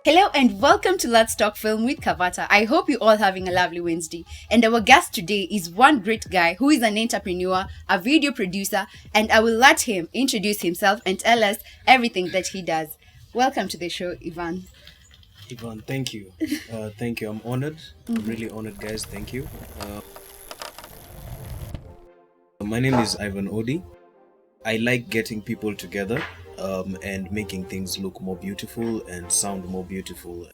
Hello and welcome to Let's Talk Film with Kavata. I hope you're all having a lovely Wednesday. And our guest today is one great guy who is an entrepreneur, a video producer, and I will let him introduce himself and tell us everything that he does. Welcome to the show, Ivan. Ivan, thank you. Thank you. I'm honored. I'm really honored, guys. Thank you. My name is Ivan Odie. I like getting people together and making things look more beautiful and sound more beautiful.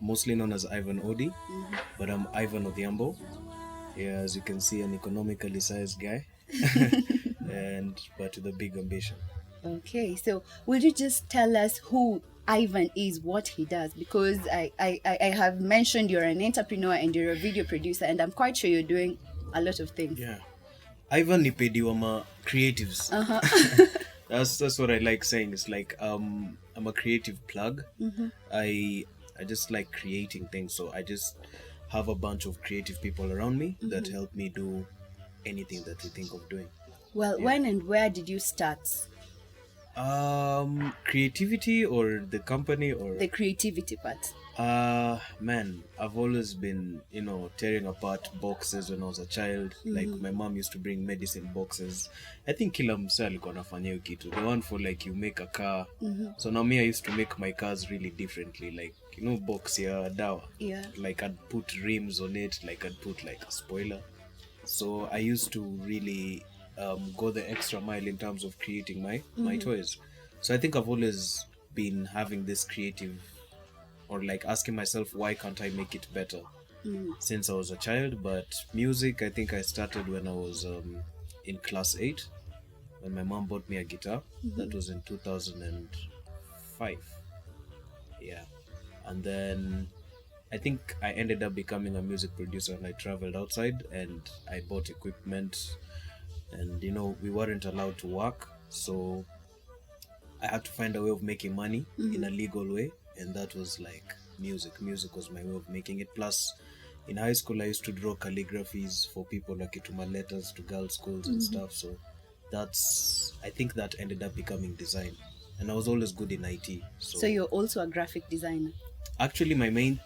Mostly known as Ivan Odie, but I'm Ivan Odhiambo. Yeah, as you can see, an economically sized guy, but with a big ambition. Okay, so will you just tell us who Ivan is, what he does? Because I have mentioned you're an entrepreneur and you're a video producer, and I'm quite sure you're doing a lot of things. Yeah. Ivan Nipediwama creatives. That's what I like saying. It's like I'm a creative plug. I just like creating things. So I just have a bunch of creative people around me that help me do anything that we think of doing. Well, when and where did you start? Creativity or the company or The creativity part. Man, I've always been, tearing apart boxes when I was a child. Like my mom used to bring medicine boxes. I think kila msee alikuwa anafanya hiyo kitu. The one for like you make a car. So now me, I used to make my cars really differently. Like, box ya dawa. Yeah. Like I'd put rims on it. Like I'd put like a spoiler. So I used to really go the extra mile in terms of creating my toys. So I think I've always been having this creative, or like asking myself, why can't I make it better since I was a child. But music, I think I started when I was in class 8, when my mom bought me a guitar. That was in 2005. Yeah. And then I think I ended up becoming a music producer, and I traveled outside and I bought equipment, and we weren't allowed to work, so I had to find a way of making money in a legal way, and that was like music. Music was my way of making it. Plus, in high school, I used to draw calligraphies for people, like my letters to girls' schools and stuff. So I think that ended up becoming design, and I was always good in IT. So you're also a graphic designer? Actually, my main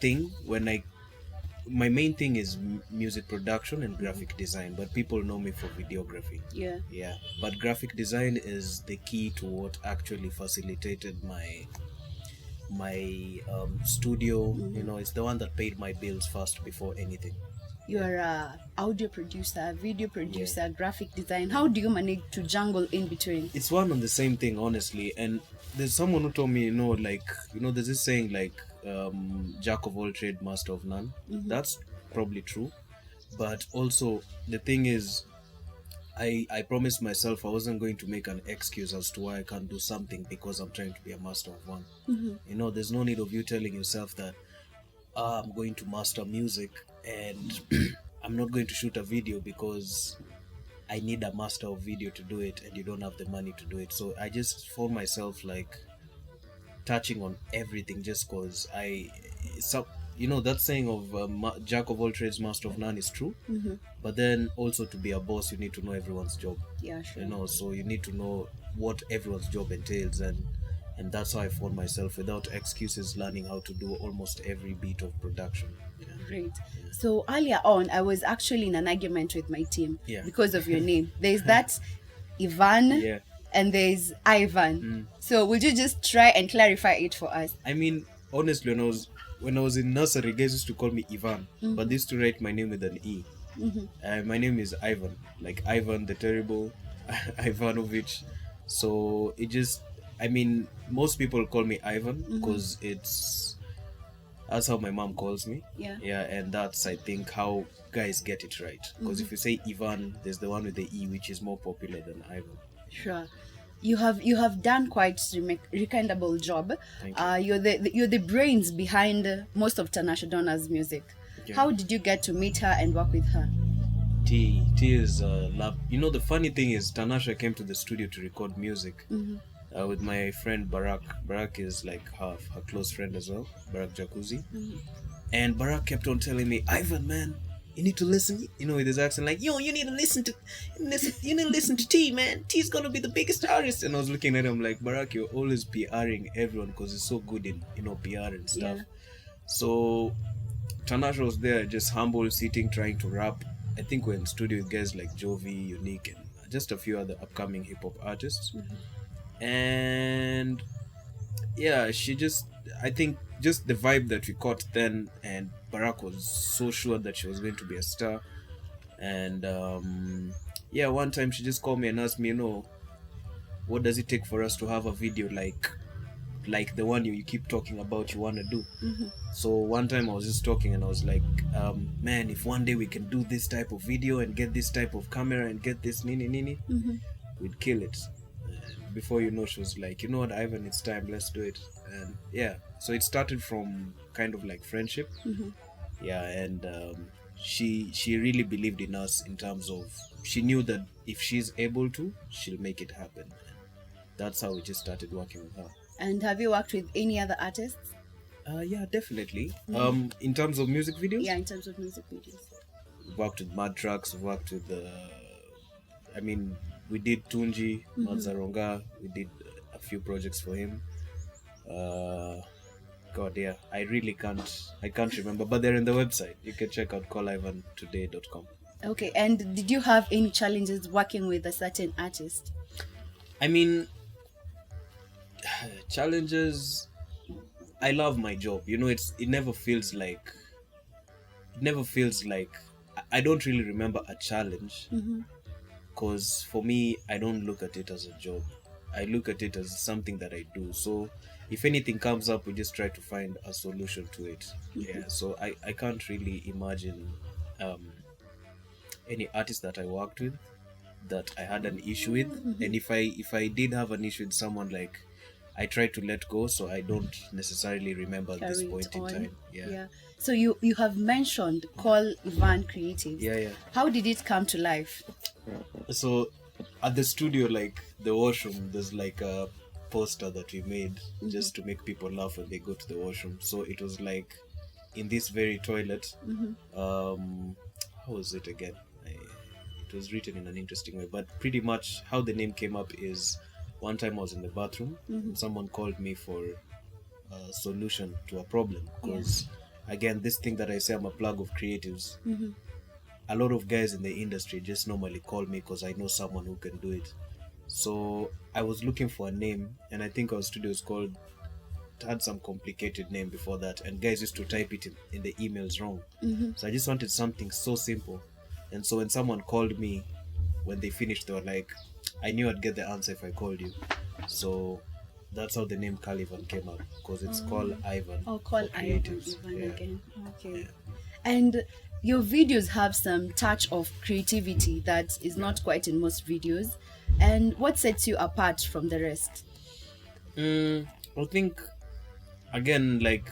thing is music production and graphic design, but people know me for videography. Yeah, but graphic design is the key to what actually facilitated my studio. It's the one that paid my bills first before anything. You're a audio producer, video producer, graphic design. How do you manage to jungle in between? It's one and the same thing, honestly. And there's someone who told me, there's this saying like jack of all trade, master of none. That's probably true, but also the thing is, I promised myself I wasn't going to make an excuse as to why I can't do something because I'm trying to be a master of one. There's no need of you telling yourself that I'm going to master music and I'm not going to shoot a video because I need a master of video to do it, and you don't have the money to do it. So I just found myself like touching on everything just because that saying of jack of all trades, master of none is true. But then also, to be a boss, you need to know everyone's job. Yeah, sure. So you need to know what everyone's job entails, and that's how I found myself, without excuses, learning how to do almost every bit of production. Great. So earlier on, I was actually in an argument with my team because of your name. There's that Ivan and there's Ivan. So would you just try and clarify it for us? I mean, honestly, when I was in nursery, guys used to call me Ivan, but they used to write my name with an E. My name is Ivan, like Ivan the Terrible, Ivanovich. So most people call me Ivan because that's how my mom calls me. Yeah, and that's, I think, how guys get it right. Because if you say Ivan, there's the one with the E, which is more popular than Ivan. Sure. You have done quite recommendable job. You're the brains behind most of Tanasha Dona's music. How did you get to meet her and work with her? T is love. The funny thing is, Tanasha came to the studio to record music with my friend Barak. Barak is like her close friend as well, Barak Jacuzzi. And Barak kept on telling me, Ivan, man, you need to listen, with his accent, like, yo, you need to listen to, you need to listen to T, man. T's gonna be the biggest artist. And I was looking at him like, Barack, you're always PRing everyone because he's so good in, PR and stuff. Yeah. So Tanasha was there, just humble, sitting, trying to rap. I think we're in studio with guys like Jovi, Unique, and just a few other upcoming hip hop artists. And yeah, I think just the vibe that we caught then, and Barack was so sure that she was going to be a star. And yeah, one time she just called me and asked me, what does it take for us to have a video like the one you keep talking about you want to do. So one time I was just talking and I was like, man, if one day we can do this type of video and get this type of camera and get this nini, we'd kill it. Before you know, she was like, you know what, Ivan, it's time, let's do it. And yeah, so it started from kind of like friendship. Yeah. And she really believed in us, in terms of, she knew that if she's able to, she'll make it happen. And that's how we just started working with her. And have you worked with any other artists? Yeah, definitely. In terms of music videos, Yeah, in terms of music videos. we've worked with Mad Trucks, we've worked with I mean, we did Tunji, Manzaronga, we did a few projects for him. God, yeah, I can't remember, but they're in the website. You can check out callivantoday.com. Okay, and did you have any challenges working with a certain artist? I mean, challenges, I love my job. It never feels like, I don't really remember a challenge, because for me, I don't look at it as a job. I look at it as something that I do. So if anything comes up, we just try to find a solution to it. Yeah, so I can't really imagine any artist that I worked with that I had an issue with. And if I did have an issue with someone, like, I try to let go, so I don't necessarily remember at this Carry point it in on. time. Yeah. So you have mentioned Call Ivan Creatives. Yeah. How did it come to life? So at the studio, like the washroom, there's like a poster that we made just to make people laugh when they go to the washroom. So it was like in this very toilet. How was it again? It was written in an interesting way, but pretty much how the name came up is, one time I was in the bathroom and someone called me for a solution to a problem, because again, this thing that I say, I'm a plug of creatives. A lot of guys in the industry just normally call me because I know someone who can do it. So I was looking for a name, and I think our studio is called, it had some complicated name before that, and guys used to type it in the emails wrong. So I just wanted something so simple. And so when someone called me, when they finished, they were like, I knew I'd get the answer if I called you. So that's how the name Calivan came up, because it's called Ivan. Oh, Call Ivan Yeah. again. Okay. And your videos have some touch of creativity that is not quite in most videos. And what sets you apart from the rest? I think, again, like,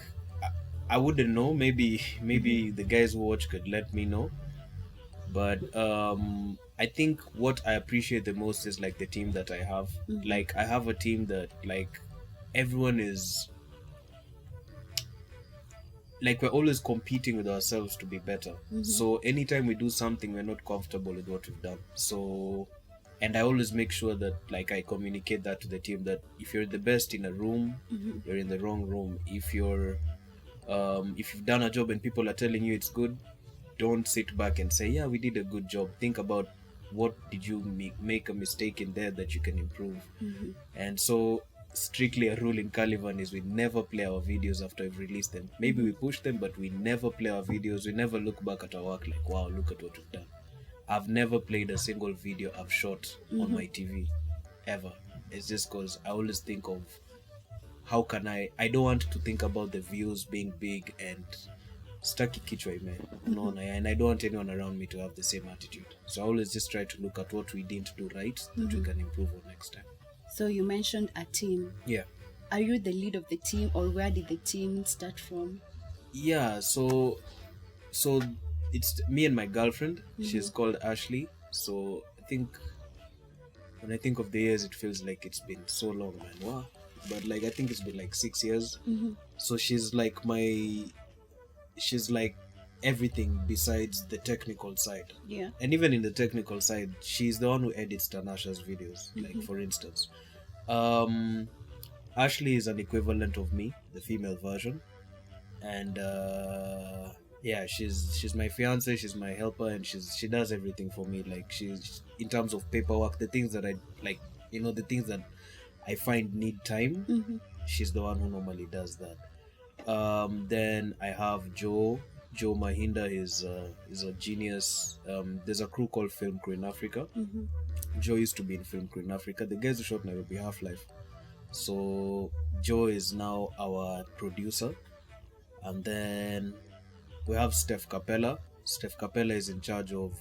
I wouldn't know. Maybe the guys who watch could let me know. But I think what I appreciate the most is like the team that I have. Like, I have a team that, like, everyone is like, we're always competing with ourselves to be better. So anytime we do something, we're not comfortable with what we've done. So, and I always make sure that, like, I communicate that to the team, that if you're the best in a room, you're in the wrong room. If you've done a job and people are telling you it's good, don't sit back and say, yeah, we did a good job. Think about, what did you make a mistake in there that you can improve. And so, strictly a rule in Calivan is, we never play our videos after we've released them. Maybe we push them, but we never play our videos. We never look back at our work like, wow, look at what we've done. I've never played a single video I've shot on my TV, ever. It's just because I always think of, how can I don't want to think about the views being big and staki kichwa ime, and I don't want anyone around me to have the same attitude. So I always just try to look at what we didn't do right, that we can improve on next time. So you mentioned a team. Yeah. Are you the lead of the team, or where did the team start from? Yeah, so it's me and my girlfriend. She's called Ashley. So I think, when I think of the years, it feels like it's been so long, man. Wow. But like, I think it's been like 6 years. So she's like everything besides the technical side. Yeah. And even in the technical side, she's the one who edits Tanasha's videos. Like, for instance, Ashley is an equivalent of me, the female version. And yeah, she's my fiance, she's my helper, and she does everything for me. Like, she's, in terms of paperwork, the things that I like, the things that I find need time, she's the one who normally does that. Then I have Joe Mahinda is a genius. There's a crew called Film Crew in Africa. Joe used to be in Film Crew in Africa, the guys who shot Nairobi Half-Life. So Joe is now our producer. And then we have Steph Capella. Steph Capella is in charge of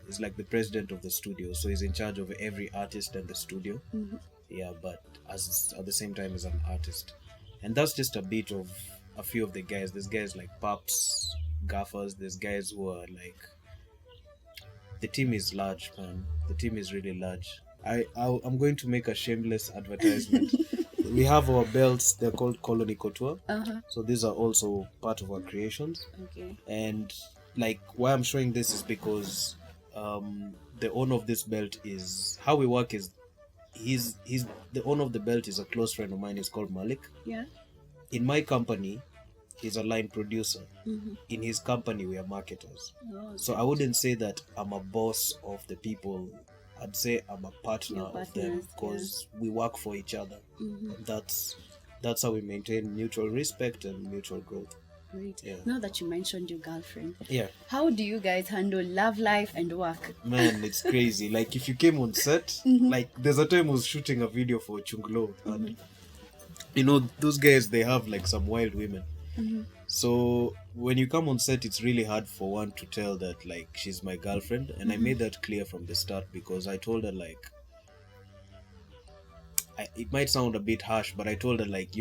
is like the president of the studio, so he's in charge of every artist in the studio. Yeah, but as at the same time is an artist. And that's just a bit of a few of the guys. There's guys like Paps, Gaffers. There's guys who are like, the team is large, man. The team is really large. I'm going to make a shameless advertisement. We have our belts. They're called Colony Couture. So these are also part of our creations. Okay. And like, why I'm showing this is because the owner of this belt is, how we work is, he's the owner of the belt is a close friend of mine. He's called Malik. Yeah. In my company, he's a line producer. In his company, we are marketers. So I wouldn't say that I'm a boss of the people. I'd say I'm a partner of them, because we work for each other. That's how we maintain mutual respect and mutual growth. Great. Yeah. Now that you mentioned your girlfriend, Yeah, how do you guys handle love life and work? man, it's crazy. Like, if you came on set, like, there's a time I was shooting a video for Chunglo, and those guys, they have like some wild women. So when you come on set, it's really hard for one to tell that like she's my girlfriend, and I made that clear from the start, because I told her like, it might sound a bit harsh, but I told her like,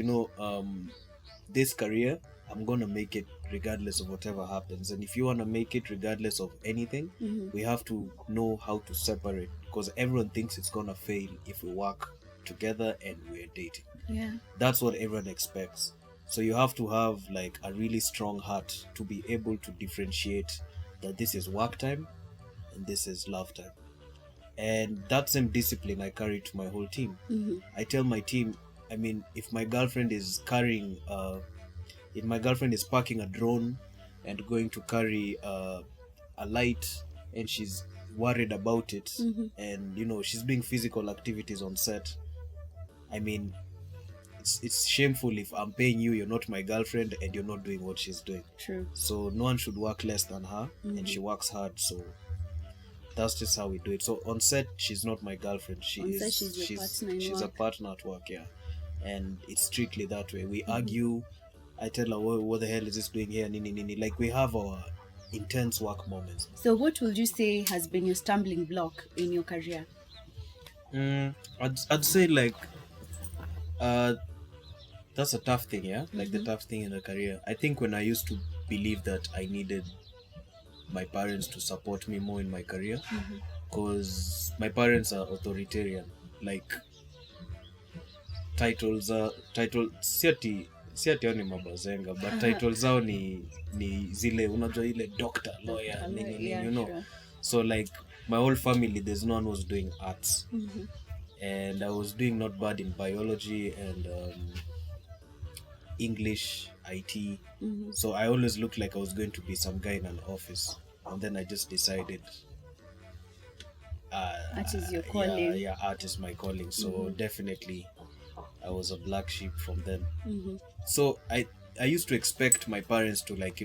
this career, I'm gonna make it regardless of whatever happens, and if you want to make it regardless of anything, we have to know how to separate, because everyone thinks it's gonna fail if we work together and we're dating. Yeah. That's what everyone expects. So you have to have like a really strong heart to be able to differentiate that this is work time and this is love time. And that same discipline I carry to my whole team. I tell my team, I mean, if my girlfriend is carrying if my girlfriend is packing a drone and going to carry a light, and she's worried about it, and she's doing physical activities on set, I mean, it's shameful if I'm paying you, you're not my girlfriend, and you're not doing what she's doing. True. So no one should work less than her, and she works hard, so that's just how we do it. So on set, she's not my girlfriend. She's a partner at work, yeah. And it's strictly that way. We argue. I tell her, what the hell is this doing here? Nini. Like, we have our intense work moments. So what would you say has been your stumbling block in your career? I'd say like that's a tough thing, yeah. Like the tough thing in the career. I think when I used to believe that I needed my parents to support me more in my career, because my parents are authoritarian. Like, titles si ati hao ni mabazenga, but titles zao ni zile, unajua ile doctor, lawyer, nini, Sure. So like, my whole family, there's no one who was doing arts, and I was doing not bad in biology and English, IT. So I always looked like I was going to be some guy in an office, and then I just decided Art is your calling. Yeah, art is my calling. So definitely I was a black sheep from then. So I used to expect my parents to, like,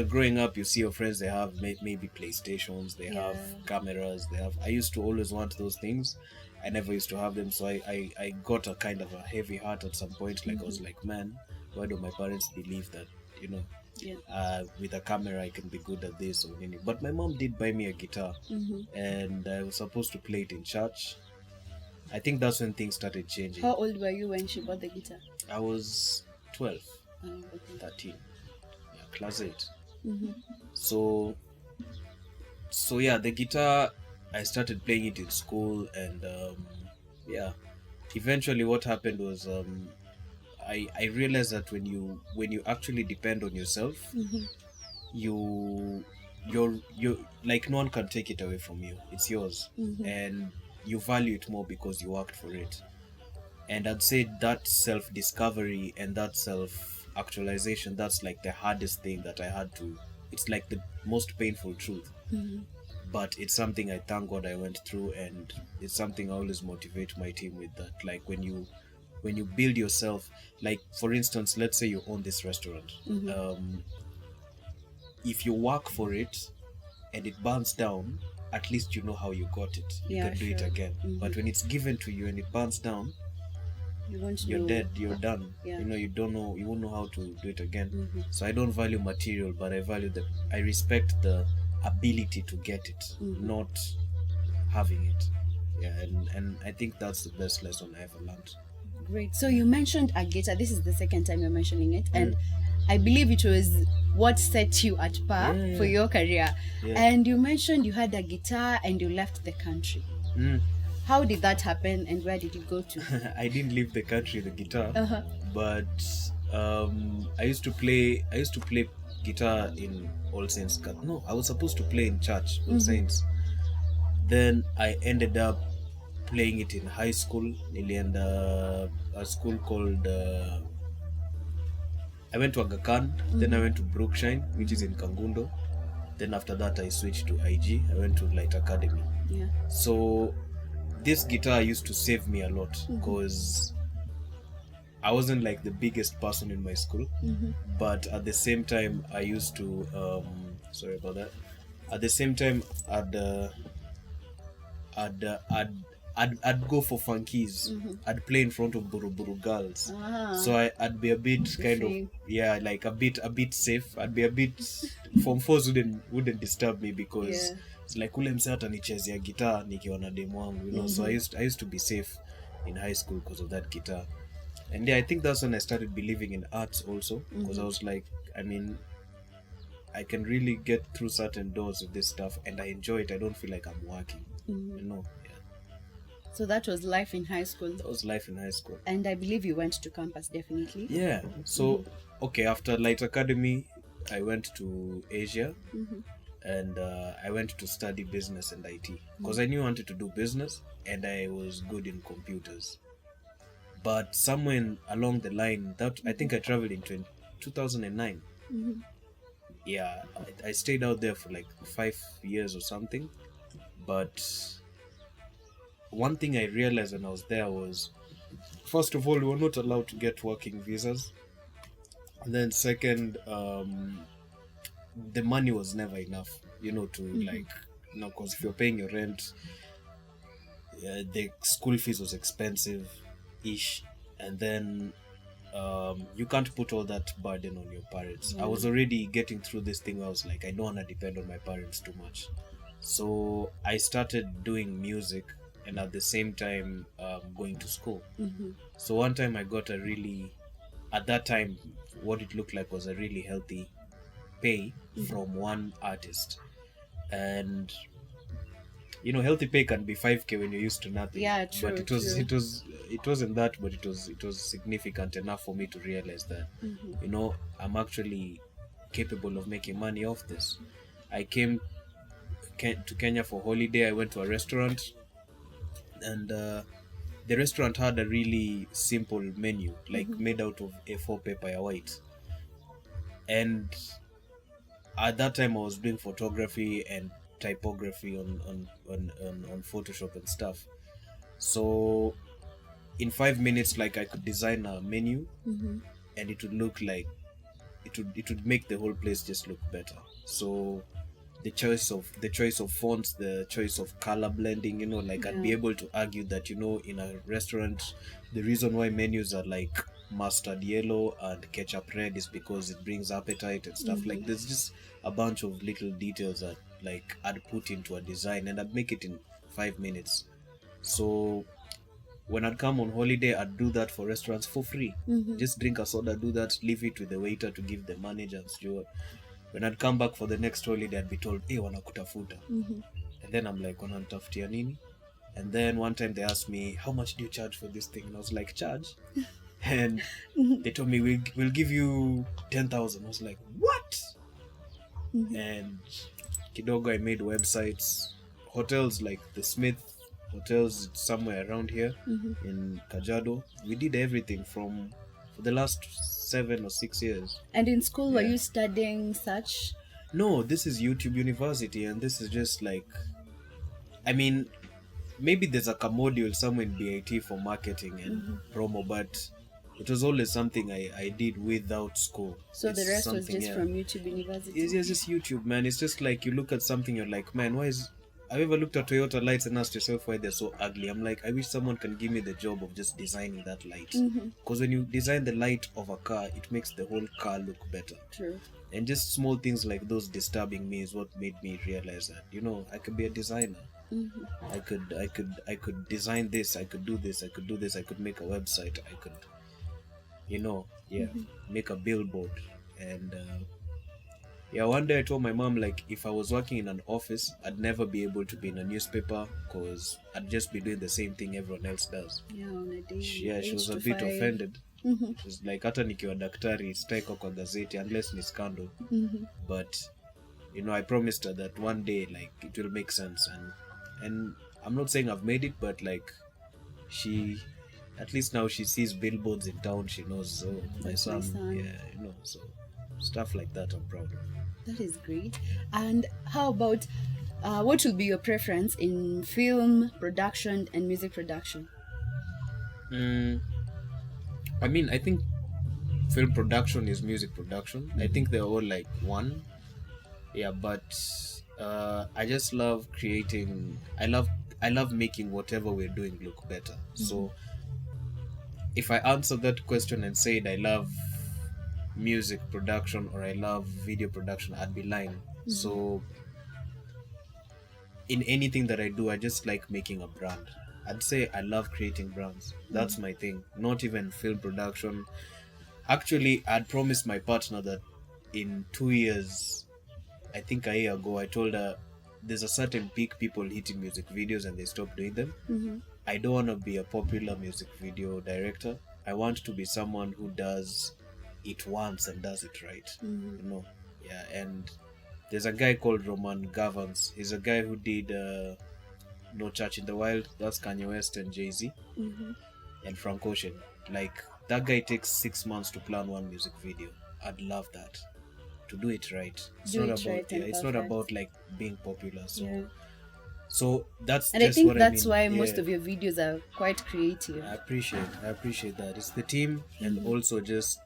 growing up, you see your friends, they have maybe PlayStations, they have cameras, I used to always want those things. I never used to have them, so I got a kind of a heavy heart at some point. Like, I was like, man, why do my parents believe that, with a camera I can be good at this or anything? But my mom did buy me a guitar, and I was supposed to play it in church. I think that's when things started changing. How old were you when she bought the guitar? I was 12, Okay. 13, class 8. So yeah, the guitar, I started playing it in school, and eventually what happened was I realized that when you actually depend on yourself, you're like, no one can take it away from you. It's yours. And you value it more because you worked for it. And I'd say that self-discovery and that self-actualization, that's like the hardest thing that I had to, it's like the most painful truth. But it's something I thank God I went through, and it's something I always motivate my team with, that like when you build yourself, like for instance, let's say you own this restaurant. If you work for it and it burns down, at least you know how you got it. You Yeah, can do it sure. again. But when it's given to you and it burns down, You won't you're know. dead, you're done. Yeah. You know, you don't know, you won't know how to do it again. So I don't value material, but I value the, I respect the ability to get it, not having it. Yeah, and I think that's the best lesson I ever learned. Great. So you mentioned a guitar. This is the second time you're mentioning it, and I believe it was what set you at par Yeah, for yeah. your career. Yeah. And you mentioned you had a guitar and you left the country. How did that happen, and where did you go to? I didn't leave the country, the guitar, Uh-huh. but I used to play. I used to play guitar in All Saints. No, I was supposed to play in church, All Saints. Then I ended up playing it in high school. Nilienda a school called. I went to Aga Khan. Then I went to Brookshine, which is in Kangundo. Then after that, I switched to IG. I went to Light Academy. Yeah. So this guitar used to save me a lot because I wasn't like the biggest person in my school, but at the same time, I used to. Sorry about that. At the same time, I'd, uh, I'd, I'd go for funkies. I'd play in front of Buruburu girls. So I'd be a bit kind of, yeah, like a bit safe. I'd be a bit, form fours wouldn't disturb me because it's like ule mse atanichezea guitar nikiwa na demu wangu, you know. So I used to be safe in high school because of that guitar. And yeah, I think that's when I started believing in arts also, because I was like, I mean, I can really get through certain doors with this stuff and I enjoy it. I don't feel like I'm working, you know. Yeah. So that was life in high school. That was life in high school. And I believe you went to campus, definitely. Yeah. So, okay, after Light Academy, I went to Asia and I went to study business and IT because I knew I wanted to do business and I was good in computers. But somewhere along the line, that I think I traveled in 2009. Yeah, I stayed out there for like 5 years or something. But one thing I realized when I was there was, first of all, we were not allowed to get working visas. And then second, the money was never enough, you know, to like, you know, because if you're paying your rent, the school fees was expensive-ish. And then you can't put all that burden on your parents. I was already getting through this thing where I was like, I don't want to depend on my parents too much. So I started doing music and at the same time going to school. So one time I got a really, at that time, what it looked like was a really healthy pay from one artist. And you know, healthy pay can be 5k when you're used to nothing. Yeah, true. But it wasn't that, but it was significant enough for me to realize that, you know, I'm actually capable of making money off this. I came to Kenya for holiday. I went to a restaurant, and the restaurant had a really simple menu, like made out of A4 paper, white. And at that time, I was doing photography and typography on Photoshop and stuff. So in 5 minutes, like I could design a menu, and it would look like it would make the whole place just look better. So the choice of fonts, the choice of color blending, you know, like I'd be able to argue that, you know, in a restaurant, the reason why menus are like mustard yellow and ketchup red is because it brings appetite and stuff. Like there's just a bunch of little details that like I'd put into a design and I'd make it in 5 minutes. So when I'd come on holiday, I'd do that for restaurants for free. Just drink a soda, do that, leave it with the waiter to give the manager and steward. When I'd come back for the next holiday, I'd be told, hey, wanakutafuta. And then I'm like, wananitafutia nini? And then one time they asked me, how much do you charge for this thing? And I was like, charge? And they told me, we'll give you 10,000. I was like, what? and kidogo I made websites, hotels like the Smith hotels somewhere around here in Kajiado. We did everything for the last 7 or 6 years. And in school, were Yeah. you studying such? No, this is YouTube University, and this is just like, I mean, maybe there's like a module somewhere in BIT for marketing and promo, but it was always something I did without school. So It's the rest was something, just yeah. from YouTube University? It's just YouTube, man. It's just like you look at something, you're like, man, why is. Have you ever looked at Toyota lights and asked yourself why they're so ugly? I'm like, I wish someone can give me the job of just designing that light. Because when you design the light of a car, it makes the whole car look better. True. And just small things like those disturbing me is what made me realize that, I could be a designer. I could design this, I could do this, I could do this, I could make a website, I could, make a billboard. And one day I told my mom, like, if I was working in an office, I'd never be able to be in a newspaper because I'd just be doing the same thing everyone else does. Yeah, on a daily. She was a bit offended. She's like, hata nikiwa daktari sitaiko kwa gazeti unless ni scandal. But I promised her that one day, like, it will make sense. And I'm not saying I've made it, but like, she, at least now she sees billboards in town, she knows, oh, my son. Yeah, so stuff like that I'm proud of. That is great. And how about what would be your preference in film production and music production? I mean, I think film production is music production. I think they're all like one. Yeah, but I just love creating. I love making whatever we're doing look better. So if I answer that question and said I love music production or I love video production, I'd be lying. So in anything that I do, I just like making a brand. I'd say I love creating brands. That's my thing. Not even film production. Actually, I'd promised my partner that in 2 years, I think a year ago, I told her there's a certain peak people hit in music videos and they stop doing them. I don't want to be a popular music video director. I want to be someone who does it once and does it right. Yeah. And there's a guy called Roman Gavans. He's a guy who did No Church in the Wild. That's Kanye West and Jay-Z and Frank Ocean. Like, that guy takes 6 months to plan one music video. I'd love that, to do it right. It's not about like being popular. So that's, and just I think what that's I mean. why most of your videos are quite creative. I appreciate that. It's the team, and also just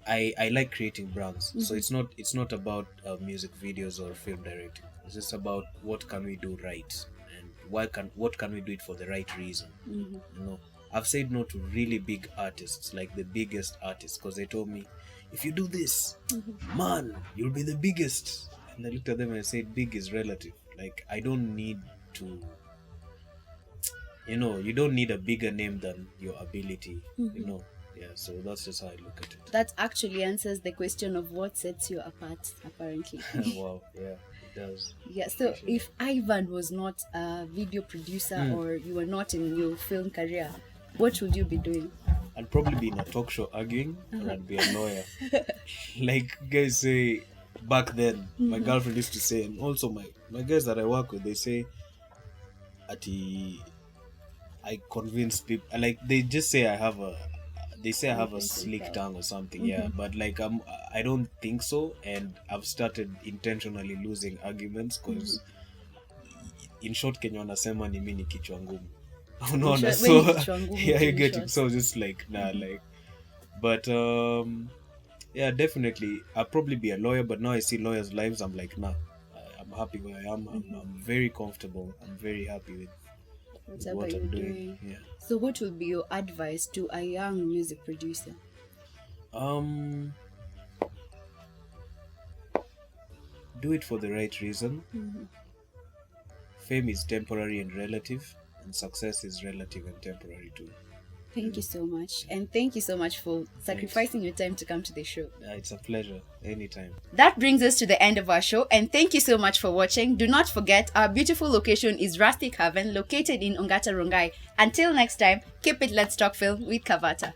I like creating brands. So it's not about music videos or film directing. It's just about what can we do right, and what can we do it for the right reason. I've said no to really big artists, like the biggest artists, because they told me, if you do this, man, you'll be the biggest. And I looked at them and I said, big is relative. Like, I don't need to, you don't need a bigger name than your ability, Yeah, so that's just how I look at it. That actually answers the question of what sets you apart, apparently. Wow, yeah, it does. Yeah, so if Ivan was not a video producer or you were not in your film career, what would you be doing? I'd probably be in a talk show arguing, or I'd be a lawyer. Like guys say back then, my girlfriend used to say, and also my guys that I work with, they say, I convince people. Like, they just say I have a slick tongue or something. Yeah, but like I don't think so, and I've started intentionally losing arguments because in short, Kenya wanasema ni mimi ni kichwa ngumu. Unaona, so yeah, you get it. So just like but yeah, definitely I'll probably be a lawyer, but now I see lawyers' lives, I'm like, nah, I'm happy where I am. I'm very comfortable. I'm very happy with what I'm doing. Yeah. So what would be your advice to a young music producer? Do it for the right reason. Fame is temporary and relative, and success is relative and temporary too. Thank you so much. And thank you so much for sacrificing your time to come to the show. It's a pleasure. Anytime. That brings us to the end of our show, and thank you so much for watching. Do not forget, our beautiful location is Rustic Haven, located in Ongata Rongai. Until next time, keep it Let's Talk Film with Kavata.